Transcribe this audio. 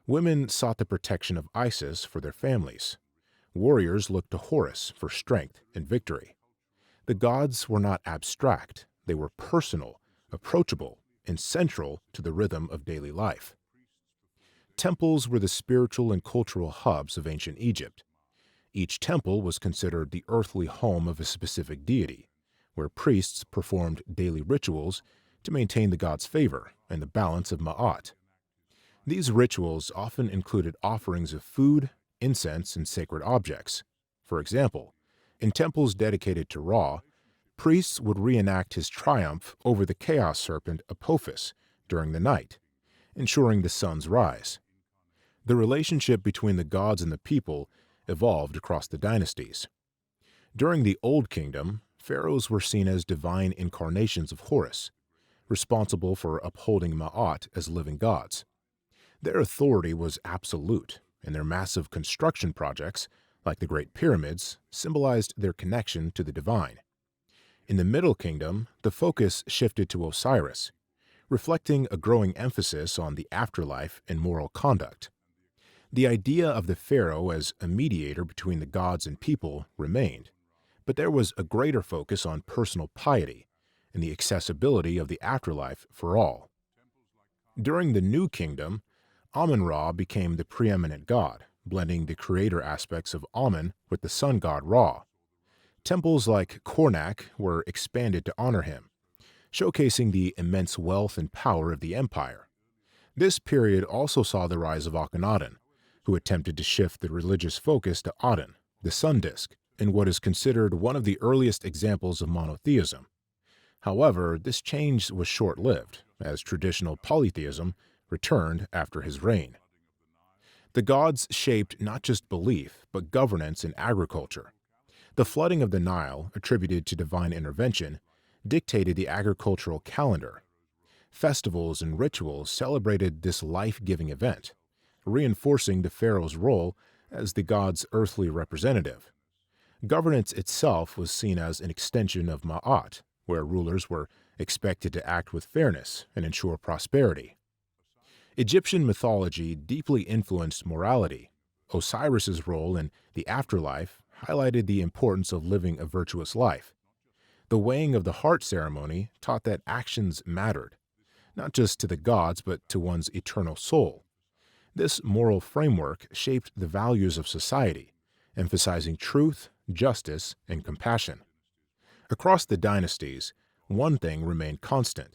Women sought the protection of Isis for their families. Warriors looked to Horus for strength and victory. The gods were not abstract, they were personal, approachable, and central to the rhythm of daily life. Temples were the spiritual and cultural hubs of ancient Egypt. Each temple was considered the earthly home of a specific deity, where priests performed daily rituals to maintain the god's favor and the balance of Ma'at. These rituals often included offerings of food, incense, and sacred objects. For example, in temples dedicated to Ra, priests would reenact his triumph over the chaos serpent Apophis during the night, ensuring the sun's rise. The relationship between the gods and the people evolved across the dynasties. During the Old Kingdom, pharaohs were seen as divine incarnations of Horus, responsible for upholding Ma'at as living gods. Their authority was absolute, and their massive construction projects, like the Great Pyramids, symbolized their connection to the divine. In the Middle Kingdom, the focus shifted to Osiris, reflecting a growing emphasis on the afterlife and moral conduct. The idea of the pharaoh as a mediator between the gods and people remained, but there was a greater focus on personal piety and the accessibility of the afterlife for all. During the New Kingdom, Amun-Ra became the preeminent god, blending the creator aspects of Amun with the sun god Ra. Temples like Karnak were expanded to honor him, showcasing the immense wealth and power of the empire. This period also saw the rise of Akhenaten, who attempted to shift the religious focus to Aten, the sun disk, in what is considered one of the earliest examples of monotheism. However, this change was short-lived, as traditional polytheism returned after his reign. The gods shaped not just belief, but governance and agriculture. The flooding of the Nile, attributed to divine intervention, dictated the agricultural calendar. Festivals and rituals celebrated this life-giving event, reinforcing the pharaoh's role as the god's earthly representative. Governance itself was seen as an extension of Ma'at, where rulers were expected to act with fairness and ensure prosperity. Egyptian mythology deeply influenced morality. Osiris's role in the afterlife highlighted the importance of living a virtuous life. The weighing of the heart ceremony taught that actions mattered, not just to the gods but to one's eternal soul. This moral framework shaped the values of society, emphasizing truth, justice, and compassion. Across the dynasties, one thing remained constant: